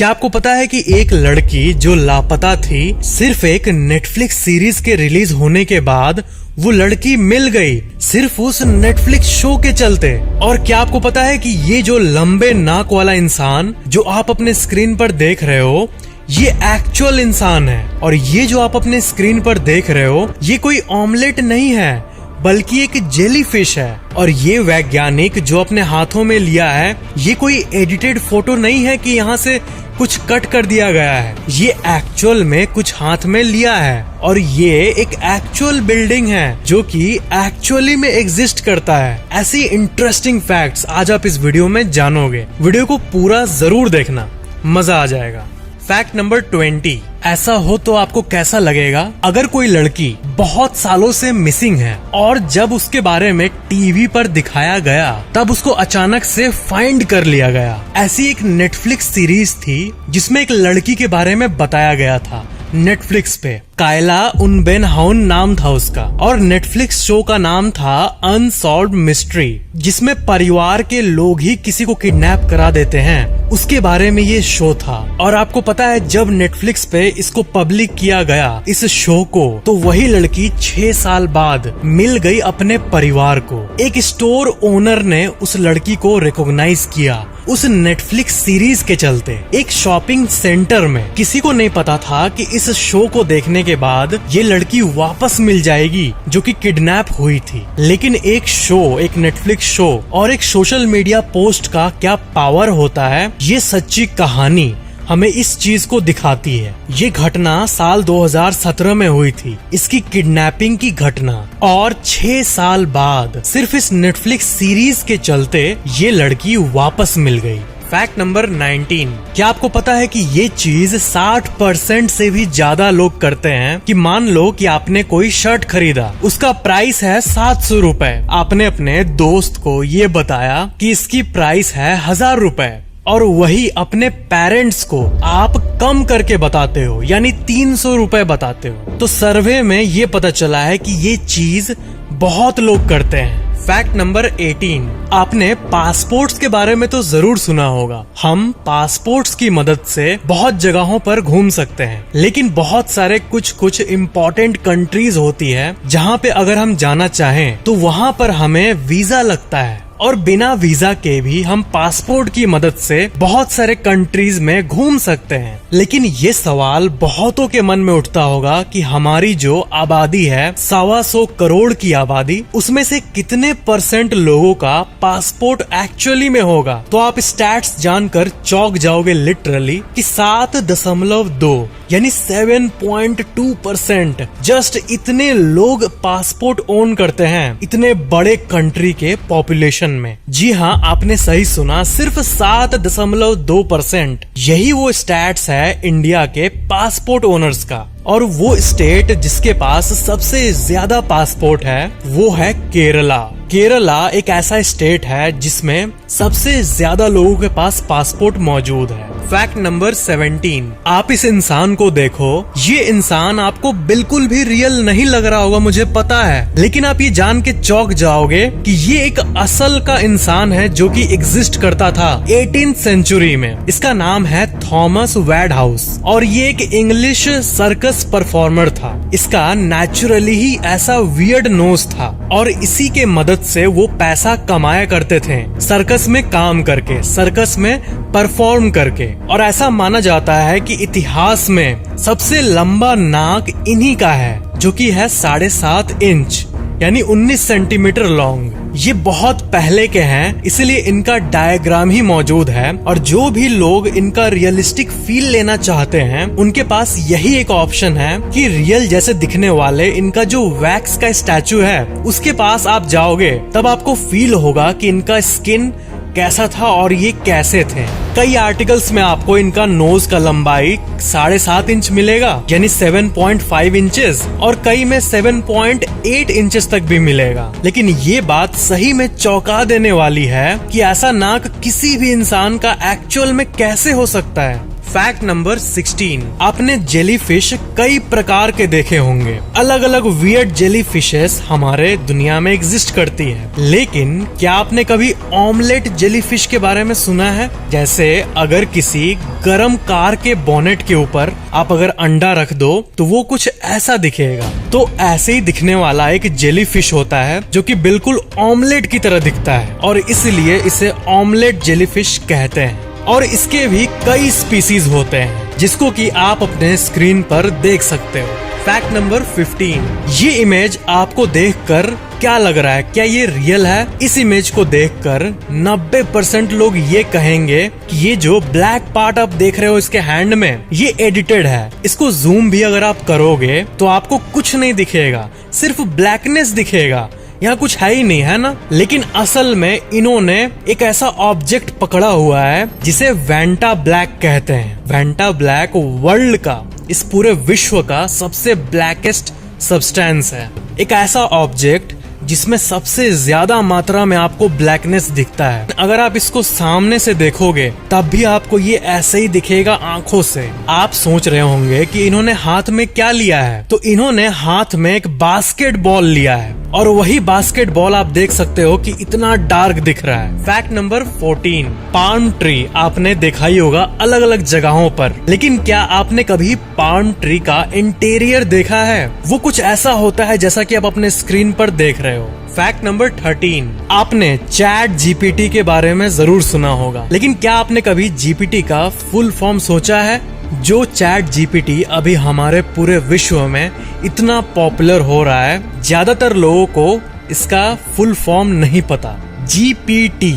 क्या आपको पता है कि एक लड़की जो लापता थी, सिर्फ एक नेटफ्लिक्स सीरीज के रिलीज होने के बाद वो लड़की मिल गई, सिर्फ उस नेटफ्लिक्स शो के चलते। और क्या आपको पता है कि ये जो लंबे नाक वाला इंसान जो आप अपने स्क्रीन पर देख रहे हो, ये एक्चुअल इंसान है। और ये जो आप अपने स्क्रीन पर देख रहे हो, ये कोई ऑमलेट नहीं है, बल्कि एक जेलीफिश है। और ये वैज्ञानिक जो अपने हाथों में लिया है, ये कोई एडिटेड फोटो नहीं है कि यहाँ से कुछ कट कर दिया गया है। ये एक्चुअल में कुछ हाथ में लिया है। और ये एक एक्चुअल बिल्डिंग है जो कि एक्चुअली में एग्जिस्ट करता है। ऐसी इंटरेस्टिंग फैक्ट्स आज आप इस वीडियो में जानोगे। वीडियो को पूरा जरूर देखना, मजा आ जाएगा। Fact number 20। ऐसा हो तो आपको कैसा लगेगा अगर कोई लड़की बहुत सालों से मिसिंग है और जब उसके बारे में टीवी पर दिखाया गया तब उसको अचानक से फाइंड कर लिया गया। ऐसी एक नेटफ्लिक्स सीरीज थी जिसमें एक लड़की के बारे में बताया गया था नेटफ्लिक्स पे। कायला उनबेनहाउन नाम था उसका, और नेटफ्लिक्स शो का नाम था अनसॉल्व्ड मिस्ट्री, जिसमें परिवार के लोग ही किसी को किडनैप करा देते हैं, उसके बारे में ये शो था। और आपको पता है जब नेटफ्लिक्स पे इसको पब्लिक किया गया इस शो को, तो वही लड़की 6 साल बाद मिल गई अपने परिवार को। एक स्टोर ओनर ने उस लड़की को रिकॉग्नाइज किया उस नेटफ्लिक्स सीरीज के चलते। एक शॉपिंग सेंटर में किसी को नहीं पता था कि इस शो को देखने के बाद ये लड़की वापस मिल जाएगी जो कि किडनैप हुई थी। लेकिन एक शो, एक नेटफ्लिक्स शो और एक सोशल मीडिया पोस्ट का क्या पावर होता है, ये सच्ची कहानी हमें इस चीज को दिखाती है। ये घटना साल 2017 में हुई थी, इसकी किडनैपिंग की घटना। और 6 साल बाद सिर्फ इस नेटफ्लिक्स सीरीज के चलते ये लड़की वापस मिल गई। Fact number 19। क्या आपको पता है कि ये चीज 60% से भी ज्यादा लोग करते हैं कि मान लो कि आपने कोई शर्ट खरीदा, उसका प्राइस है 700 रुपए। आपने अपने दोस्त को ये बताया कि इसकी प्राइस है 1000 रुपए, और वही अपने पेरेंट्स को आप कम करके बताते हो, यानी 300 रुपए बताते हो। तो सर्वे में ये पता चला है कि ये चीज बहुत लोग करते हैं। Fact number 18। आपने पासपोर्ट्स के बारे में तो जरूर सुना होगा। हम पासपोर्ट्स की मदद से बहुत जगहों पर घूम सकते हैं, लेकिन बहुत सारे कुछ इम्पोर्टेंट कंट्रीज होती है जहाँ पे अगर हम जाना चाहें तो वहाँ पर हमें वीजा लगता है। और बिना वीजा के भी हम पासपोर्ट की मदद से बहुत सारे कंट्रीज में घूम सकते हैं। लेकिन ये सवाल बहुतों के मन में उठता होगा कि हमारी जो आबादी है 125 करोड़ की आबादी, उसमें से कितने % लोगों का पासपोर्ट एक्चुअली में होगा। तो आप स्टैट्स जानकर चौंक जाओगे लिटरली कि 7.2 यानी 7.2% जस्ट इतने लोग पासपोर्ट ओन करते हैं इतने बड़े कंट्री के पॉपुलेशन में। जी हाँ, आपने सही सुना, सिर्फ 7.2%। यही वो स्टैट्स है इंडिया के पासपोर्ट ओनर्स का। और वो स्टेट जिसके पास सबसे ज्यादा पासपोर्ट है वो है केरला। केरला एक ऐसा स्टेट है जिसमें सबसे ज्यादा लोगों के पास पासपोर्ट मौजूद है। Fact number 17। आप इस इंसान को देखो, ये इंसान आपको बिल्कुल भी रियल नहीं लग रहा होगा, मुझे पता है, लेकिन आप ये जान के चौंक जाओगे कि ये एक असल का इंसान है जो कि एग्जिस्ट करता था 18th सेंचुरी में। इसका नाम है थॉमस वैडहाउस और ये एक इंग्लिश सर्कस परफॉर्मर था। इसका नेचुरली ही ऐसा वियर्ड नोज था और इसी के मदद से वो पैसा कमाया करते थे, सर्कस में काम करके, सर्कस में परफॉर्म करके। और ऐसा माना जाता है कि इतिहास में सबसे लंबा नाक इन्हीं का है, जो कि है 7.5 इंच यानी 19 सेंटीमीटर लॉन्ग। ये बहुत पहले के हैं, इसलिए इनका डायग्राम ही मौजूद है। और जो भी लोग इनका रियलिस्टिक फील लेना चाहते हैं उनके पास यही एक ऑप्शन है कि रियल जैसे दिखने वाले इनका जो वैक्स का स्टैचू है उसके पास आप जाओगे, तब आपको फील होगा कि इनका स्किन कैसा था और ये कैसे थे। कई आर्टिकल्स में आपको इनका नोज का लंबाई 7.5 इंच मिलेगा यानी 7.5 इंचेस, और कई में 7.8 इंचेस तक भी मिलेगा। लेकिन ये बात सही में चौंका देने वाली है कि ऐसा नाक किसी भी इंसान का एक्चुअल में कैसे हो सकता है। फैक्ट नंबर 16, आपने जेलीफिश कई प्रकार के देखे होंगे। अलग अलग वियर्ड जेलीफिशेस हमारे दुनिया में एग्जिस्ट करती है, लेकिन क्या आपने कभी ऑमलेट जेलीफिश के बारे में सुना है? जैसे अगर किसी गरम कार के बोनेट के ऊपर आप अगर अंडा रख दो तो वो कुछ ऐसा दिखेगा। तो ऐसे ही दिखने वाला एक जेलीफिश होता है जो कि बिल्कुल ऑमलेट की तरह दिखता है और इसलिए इसे ऑमलेट जेलीफिश कहते हैं। और इसके भी कई स्पीसीज होते हैं जिसको कि आप अपने स्क्रीन पर देख सकते हो। फैक्ट नंबर 15, ये इमेज आपको देखकर क्या लग रहा है? क्या ये रियल है? इस इमेज को देखकर 90% लोग ये कहेंगे कि ये जो ब्लैक पार्ट आप देख रहे हो इसके हैंड में, ये एडिटेड है। इसको जूम भी अगर आप करोगे तो आपको कुछ नहीं दिखेगा, सिर्फ ब्लैकनेस दिखेगा, यहाँ कुछ है ही नहीं, है ना? लेकिन असल में इन्होंने एक ऐसा ऑब्जेक्ट पकड़ा हुआ है जिसे वेंटा ब्लैक कहते हैं। वेंटा ब्लैक वर्ल्ड का, इस पूरे विश्व का सबसे ब्लैकेस्ट सब्सटेंस है। एक ऐसा ऑब्जेक्ट जिसमें सबसे ज्यादा मात्रा में आपको ब्लैकनेस दिखता है। अगर आप इसको सामने से देखोगे तब भी आपको ये ऐसे ही दिखेगा आंखों से। आप सोच रहे होंगे कि इन्होंने हाथ में क्या लिया है, तो इन्होंने हाथ में एक बास्केटबॉल लिया है और वही बास्केटबॉल आप देख सकते हो कि इतना डार्क दिख रहा है। फैक्ट नंबर 14, पाल्म ट्री आपने देखा ही होगा अलग अलग जगहों पर, लेकिन क्या आपने कभी पाल्म ट्री का इंटीरियर देखा है? वो कुछ ऐसा होता है जैसा कि आप अपने स्क्रीन पर देख रहे हो। फैक्ट नंबर 13, आपने चैट जीपीटी के बारे में जरूर सुना होगा, लेकिन क्या आपने कभी जीपीटी का फुल फॉर्म सोचा है? जो चैट जीपीटी अभी हमारे पूरे विश्व में इतना पॉपुलर हो रहा है, ज्यादातर लोगों को इसका फुल फॉर्म नहीं पता। जीपीटी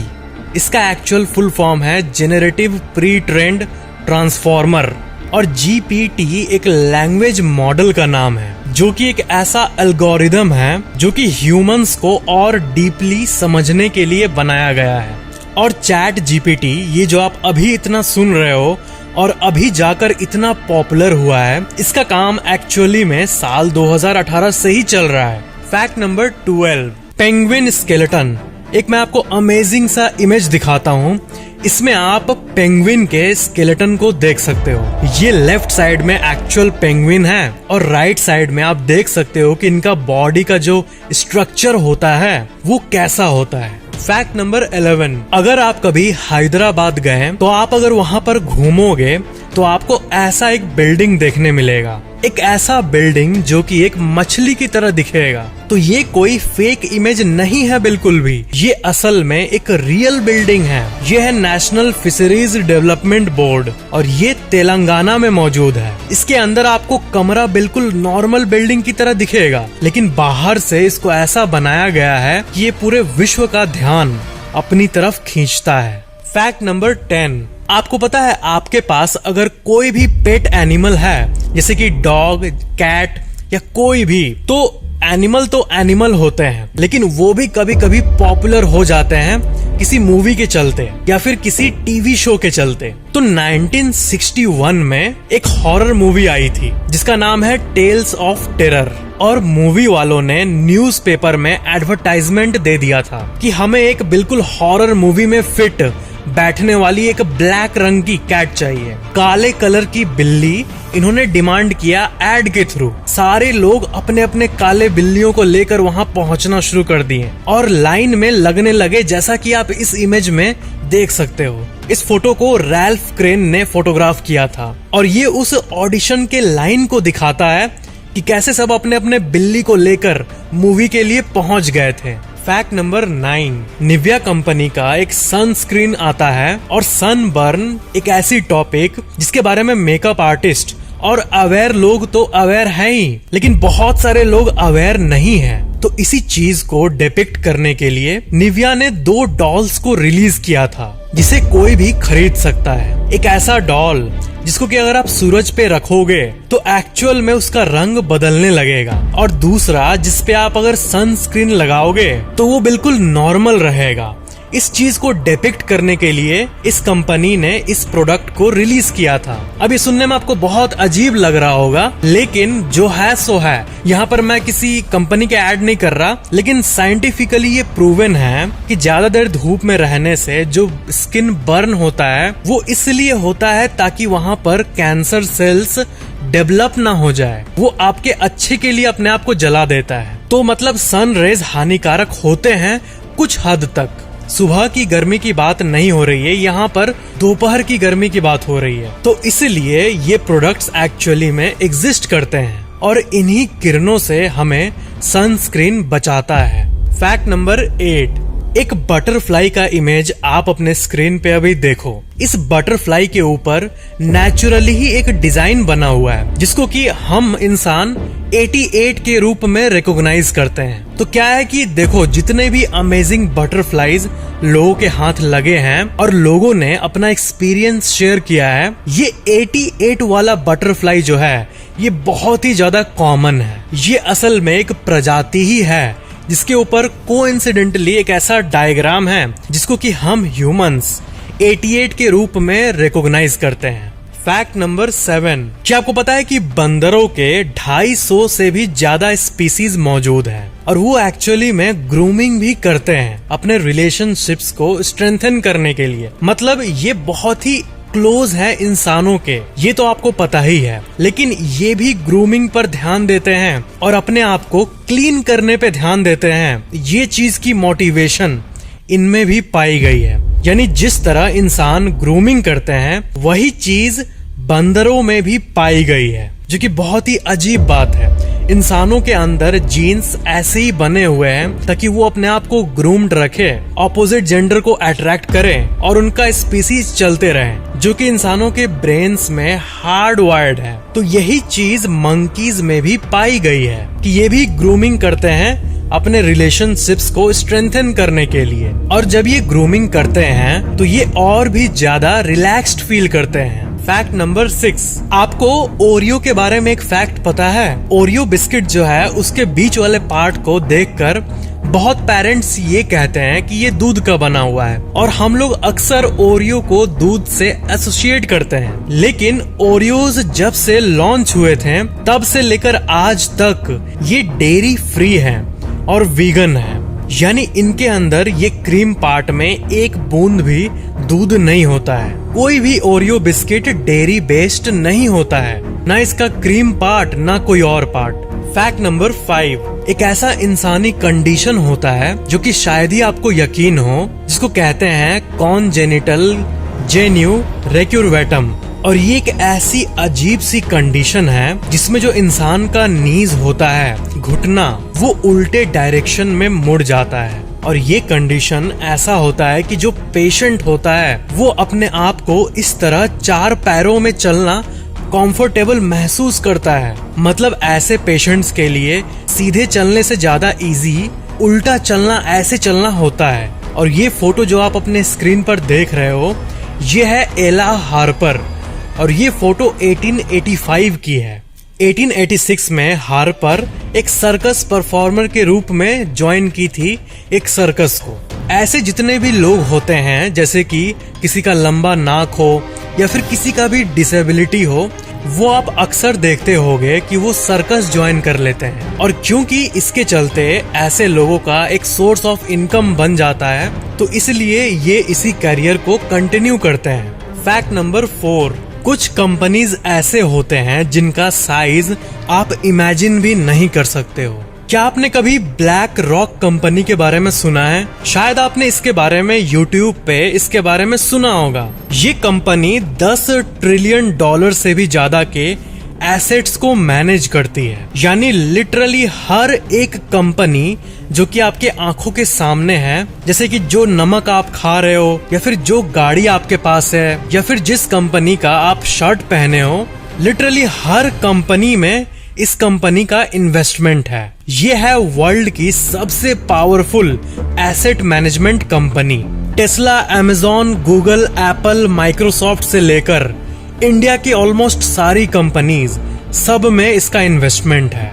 इसका एक्चुअल फुल फॉर्म है जेनरेटिव प्री ट्रेन्ड ट्रांसफॉर्मर, और जीपीटी एक लैंग्वेज मॉडल का नाम है जो कि एक ऐसा एल्गोरिदम है जो कि ह्यूमंस को और डीपली समझने के लिए बनाया गया है। और चैट जीपीटी, ये जो आप अभी इतना सुन रहे हो और अभी जाकर इतना पॉपुलर हुआ है, इसका काम एक्चुअली में साल 2018 से ही चल रहा है। Fact number 12, penguin skeleton. एक मैं आपको अमेजिंग सा इमेज दिखाता हूँ। इसमें आप पेंगुइन के स्केलेटन को देख सकते हो। ये लेफ्ट साइड में एक्चुअल पेंगुइन है और राइट साइड में आप देख सकते हो कि इनका बॉडी का जो स्ट्रक्चर होता है वो कैसा होता है। फैक्ट नंबर 11, अगर आप कभी हैदराबाद गए तो आप अगर वहाँ पर घूमोगे तो आपको ऐसा एक बिल्डिंग देखने मिलेगा, एक ऐसा बिल्डिंग जो कि एक मछली की तरह दिखेगा। तो ये कोई फेक इमेज नहीं है बिल्कुल भी, ये असल में एक रियल बिल्डिंग है। ये है नेशनल फिशरीज डेवलपमेंट बोर्ड और ये तेलंगाना में मौजूद है। इसके अंदर आपको कमरा बिल्कुल नॉर्मल बिल्डिंग की तरह दिखेगा, लेकिन बाहर से इसको ऐसा बनाया गया है कि ये पूरे विश्व का ध्यान अपनी तरफ खींचता है। फैक्ट नंबर 10, आपको पता है आपके पास अगर कोई भी पेट एनिमल है, जैसे कि डॉग, कैट या कोई भी, तो एनिमल होते हैं, लेकिन वो भी कभी कभी पॉपुलर हो जाते हैं किसी मूवी के चलते या फिर किसी टीवी शो के चलते। तो 1961 में एक हॉरर मूवी आई थी जिसका नाम है टेल्स ऑफ टेरर, और मूवी वालों ने न्यूज़पेपर में एडवर्टाइजमेंट दे दिया था कि हमें एक बिल्कुल हॉरर मूवी में फिट बैठने वाली एक ब्लैक रंग की कैट चाहिए। काले कलर की बिल्ली इन्होंने डिमांड किया एड के थ्रू। सारे लोग अपने अपने काले बिल्लियों को लेकर वहां पहुंचना शुरू कर दिए और लाइन में लगने लगे, जैसा कि आप इस इमेज में देख सकते हो। इस फोटो को रैल्फ क्रेन ने फोटोग्राफ किया था और ये उस ऑडिशन के लाइन को दिखाता है कि कैसे सब अपने अपने बिल्ली को लेकर मूवी के लिए पहुंच गए थे। फैक्ट नंबर 9, निविया कंपनी का एक सनस्क्रीन आता है, और सनबर्न एक ऐसी टॉपिक जिसके बारे में मेकअप आर्टिस्ट और अवेयर लोग तो अवेयर है ही, लेकिन बहुत सारे लोग अवेयर नहीं है। तो इसी चीज को डिपिक्ट करने के लिए निविया ने 2 डॉल्स को रिलीज किया था जिसे कोई भी खरीद सकता है। एक ऐसा डॉल जिसको कि अगर आप सूरज पे रखोगे तो एक्चुअल में उसका रंग बदलने लगेगा, और दूसरा जिसपे आप अगर सनस्क्रीन लगाओगे तो वो बिल्कुल नॉर्मल रहेगा। इस चीज को डिपिक्ट करने के लिए इस कंपनी ने इस प्रोडक्ट को रिलीज किया था। अब ये सुनने में आपको बहुत अजीब लग रहा होगा, लेकिन जो है सो है। यहाँ पर मैं किसी कंपनी के ऐड नहीं कर रहा, लेकिन साइंटिफिकली ये प्रूवन है कि ज्यादा देर धूप में रहने से जो स्किन बर्न होता है वो इसलिए होता है ताकि वहां पर कैंसर सेल्स डेवलप ना हो जाए। वो आपके अच्छे के लिए अपने आप को जला देता है। तो मतलब सन रेज हानिकारक होते हैं कुछ हद तक। सुबह की गर्मी की बात नहीं हो रही है, यहाँ पर दोपहर की गर्मी की बात हो रही है। तो इसलिए ये प्रोडक्ट्स एक्चुअली में एग्जिस्ट करते हैं और इन्हीं किरणों से हमें सनस्क्रीन बचाता है। फैक्ट नंबर 8, एक बटरफ्लाई का इमेज आप अपने स्क्रीन पे अभी देखो। इस बटरफ्लाई के ऊपर नेचुरली ही एक डिजाइन बना हुआ है जिसको कि हम इंसान 88 के रूप में रिकॉग्नाइज करते हैं। तो क्या है कि देखो, जितने भी अमेजिंग बटरफ्लाईज लोगों के हाथ लगे हैं और लोगों ने अपना एक्सपीरियंस शेयर किया है, ये 88 वाला बटरफ्लाई जो है ये बहुत ही ज्यादा कॉमन है। ये असल में एक प्रजाति ही है जिसके ऊपर कोइंसिडेंटली एक ऐसा डायग्राम है जिसको कि हम ह्यूमंस 88 के रूप में रिकॉग्नाइज करते हैं। फैक्ट नंबर 7, क्या आपको पता है कि बंदरों के 250 से भी ज्यादा स्पीसीज मौजूद हैं और वो एक्चुअली में ग्रूमिंग भी करते हैं अपने रिलेशनशिप्स को स्ट्रेंथन करने के लिए। मतलब ये बहुत ही क्लोज है इंसानों के, ये तो आपको पता ही है, लेकिन ये भी ग्रूमिंग पर ध्यान देते हैं और अपने आप को क्लीन करने पे ध्यान देते हैं। ये चीज की मोटिवेशन इनमें भी पाई गई है। यानी जिस तरह इंसान ग्रूमिंग करते हैं वही चीज बंदरों में भी पाई गई है, जो कि बहुत ही अजीब बात है। इंसानों के अंदर जीन्स ऐसे ही बने हुए हैं ताकि वो अपने आप को ग्रूम्ड रखे, ऑपोजिट जेंडर को अट्रैक्ट करें और उनका स्पीसीज चलते रहे, जो कि इंसानों के ब्रेन्स में हार्ड वायर्ड है। तो यही चीज मंकीज में भी पाई गई है कि ये भी ग्रूमिंग करते हैं अपने रिलेशनशिप्स को स्ट्रेंथन करने के लिए। और जब ये ग्रूमिंग करते हैं तो ये और भी ज्यादा रिलैक्स्ड फील करते हैं। फैक्ट नंबर 6, आपको ओरियो के बारे में एक फैक्ट पता है? ओरियो बिस्किट जो है उसके बीच वाले पार्ट को देखकर बहुत पेरेंट्स ये कहते हैं कि ये दूध का बना हुआ है और हम लोग अक्सर ओरियो को दूध से एसोसिएट करते हैं। लेकिन ओरियोज जब से लॉन्च हुए थे तब से लेकर आज तक ये डेयरी फ्री है और वीगन है। यानी इनके अंदर ये क्रीम पार्ट में एक बूंद भी दूध नहीं होता है। कोई भी ओरियो बिस्किट डेयरी बेस्ड नहीं होता है, ना इसका क्रीम पार्ट ना कोई और पार्ट। फैक्ट नंबर 5, एक ऐसा इंसानी कंडीशन होता है जो कि शायद ही आपको यकीन हो, जिसको कहते हैं कॉन्जेनिटल जेन्यू रेक्यूरवेटम। और ये एक ऐसी अजीब सी कंडीशन है जिसमें जो इंसान का नीज होता है, घुटना, वो उल्टे डायरेक्शन में मुड़ जाता है। और ये कंडीशन ऐसा होता है कि जो पेशेंट होता है वो अपने आप को इस तरह 4 पैरों में चलना कंफर्टेबल महसूस करता है। मतलब ऐसे पेशेंट्स के लिए सीधे चलने से ज्यादा इजी उल्टा चलना, ऐसे चलना होता है। और ये फोटो जो आप अपने स्क्रीन पर देख रहे हो ये है एला हार्पर और ये फोटो 1885 की है। 1886 में हार्पर एक सर्कस परफॉर्मर के रूप में ज्वाइन की थी एक सर्कस को। ऐसे जितने भी लोग होते हैं, जैसे कि किसी का लंबा नाक हो या फिर किसी का भी डिसेबिलिटी हो, वो आप अक्सर देखते होंगे कि वो सर्कस ज्वाइन कर लेते हैं। और क्योंकि इसके चलते ऐसे लोगों का एक सोर्स ऑफ इनकम बन जाता है, तो इसलिए ये इसी करियर को कंटिन्यू करते हैं। फैक्ट नंबर 4, कुछ कंपनीज ऐसे होते हैं जिनका साइज आप इमेजिन भी नहीं कर सकते हो। क्या आपने कभी ब्लैक रॉक कंपनी के बारे में सुना है? शायद आपने इसके बारे में यूट्यूब पे इसके बारे में सुना होगा। ये कंपनी 10 ट्रिलियन डॉलर से भी ज्यादा के एसेट्स को मैनेज करती है। यानी लिटरली हर एक कंपनी जो कि आपके आंखों के सामने है, जैसे कि जो नमक आप खा रहे हो या फिर जो गाड़ी आपके पास है या फिर जिस कंपनी का आप शर्ट पहने हो, लिटरली हर कंपनी में इस कंपनी का इन्वेस्टमेंट है। ये है वर्ल्ड की सबसे powerful asset management company. Tesla, Amazon, Google, Apple, Microsoft से लेकर इंडिया की ऑलमोस्ट सारी कंपनीज, सब में इसका इन्वेस्टमेंट है।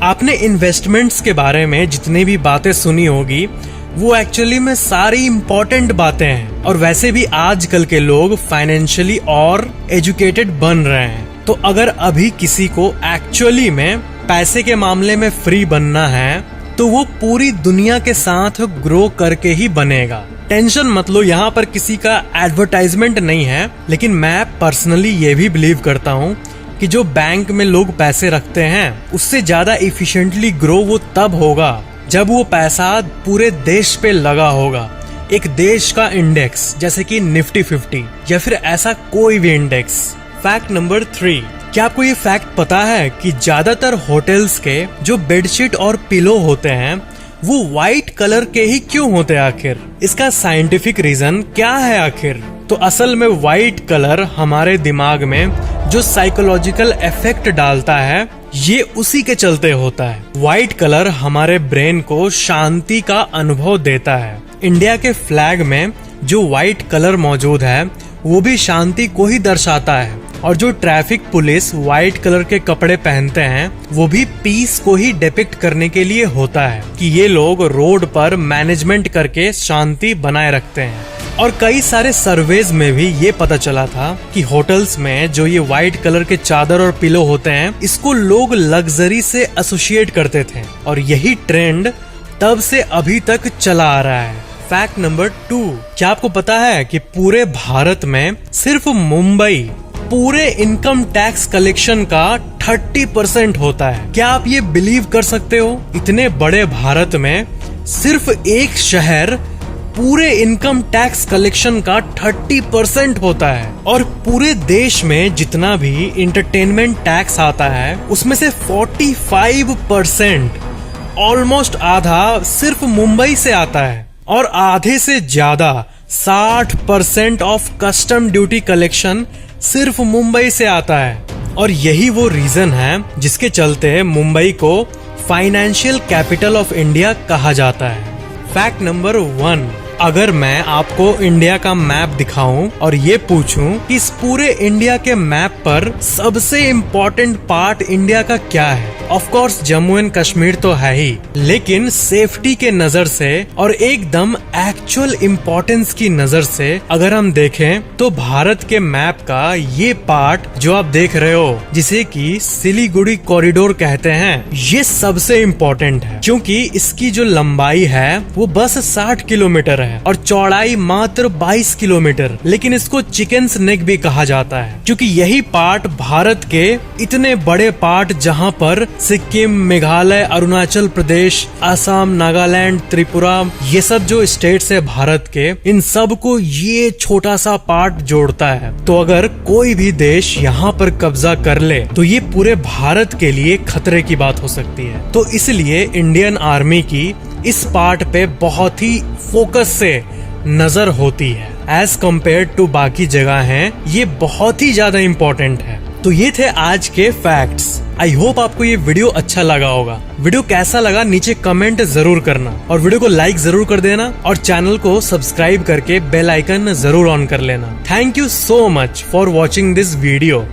आपने इन्वेस्टमेंट्स के बारे में जितनी भी बातें सुनी होगी वो एक्चुअली में सारी इम्पोर्टेंट बातें हैं। और वैसे भी आजकल के लोग फाइनेंशियली और एजुकेटेड बन रहे हैं। तो अगर अभी किसी को एक्चुअली में पैसे के मामले में फ्री बनना है तो वो पूरी दुनिया के साथ ग्रो करके ही बनेगा। टेंशन मत लो, यहाँ पर किसी का एडवर्टाइजमेंट नहीं है, लेकिन मैं पर्सनली ये भी बिलीव करता हूँ कि जो बैंक में लोग पैसे रखते हैं उससे ज्यादा इफिशिएंटली ग्रो वो तब होगा जब वो पैसा पूरे देश पे लगा होगा। एक देश का इंडेक्स जैसे कि निफ्टी 50 या फिर ऐसा कोई भी इंडेक्स। फैक्ट नंबर 3, क्या आपको ये फैक्ट पता है कि ज्यादातर होटल्स के जो बेडशीट और पिलो होते हैं वो व्हाइट कलर के ही क्यों होते हैं आखिर? इसका साइंटिफिक रीजन क्या है आखिर? तो असल में व्हाइट कलर हमारे दिमाग में जो साइकोलॉजिकल इफेक्ट डालता है ये उसी के चलते होता है। व्हाइट कलर हमारे ब्रेन को शांति का अनुभव देता है। इंडिया के फ्लैग में जो व्हाइट कलर मौजूद है वो भी शांति को ही दर्शाता है। और जो ट्रैफिक पुलिस व्हाइट कलर के कपड़े पहनते हैं वो भी पीस को ही डिपिक्ट करने के लिए होता है कि ये लोग रोड पर मैनेजमेंट करके शांति बनाए रखते हैं। और कई सारे सर्वेज में भी ये पता चला था कि होटल्स में जो ये व्हाइट कलर के चादर और पिलो होते हैं इसको लोग लग्जरी से एसोसिएट करते थे और यही ट्रेंड तब से अभी तक चला आ रहा है। फैक्ट नंबर 2, क्या आपको पता है कि पूरे भारत में सिर्फ मुंबई पूरे इनकम टैक्स कलेक्शन का 30% होता है? क्या आप ये बिलीव कर सकते हो? इतने बड़े भारत में सिर्फ एक शहर पूरे इनकम टैक्स कलेक्शन का 30% होता है। और पूरे देश में जितना भी इंटरटेनमेंट टैक्स आता है उसमें से 45% ऑलमोस्ट आधा सिर्फ मुंबई से आता है। और आधे से ज्यादा 60% ऑफ कस्टम ड्यूटी कलेक्शन सिर्फ मुंबई से आता है। और यही वो रीजन है जिसके चलते मुंबई को फाइनेंशियल कैपिटल ऑफ इंडिया कहा जाता है। फैक्ट नंबर 1, अगर मैं आपको इंडिया का मैप दिखाऊं और ये पूछूं कि इस पूरे इंडिया के मैप पर सबसे इम्पोर्टेंट पार्ट इंडिया का क्या है? Of course Jammu and Kashmir तो है ही, लेकिन सेफ्टी के नजर से और एकदम एक्चुअल इम्पोर्टेंस की नजर से अगर हम देखें तो भारत के मैप का ये पार्ट जो आप देख रहे हो जिसे कि सिलीगुड़ी कॉरिडोर कहते हैं, ये सबसे इम्पोर्टेंट है क्योंकि इसकी जो लंबाई है वो बस 60 किलोमीटर है और चौड़ाई मात्र 22 किलोमीटर। लेकिन इसको चिकन्स नेक भी कहा जाता है क्योंकि यही पार्ट भारत के इतने बड़े पार्ट जहां पर सिक्किम, मेघालय, अरुणाचल प्रदेश, असम, नागालैंड, त्रिपुरा, ये सब जो स्टेट्स है भारत के, इन सब को ये छोटा सा पार्ट जोड़ता है। तो अगर कोई भी देश यहाँ पर कब्जा कर ले तो ये पूरे भारत के लिए खतरे की बात हो सकती है। तो इसलिए इंडियन आर्मी की इस पार्ट पे बहुत ही फोकस से नजर होती है एज कम्पेयर टू बाकी जगह हैं, ये बहुत ही ज्यादा इम्पोर्टेंट है। तो ये थे आज के फैक्ट्स। आई होप आपको ये वीडियो अच्छा लगा होगा। वीडियो कैसा लगा नीचे कमेंट जरूर करना और वीडियो को लाइक जरूर कर देना और चैनल को सब्सक्राइब करके बेल आइकन जरूर ऑन कर लेना। Thank you so much for watching this video.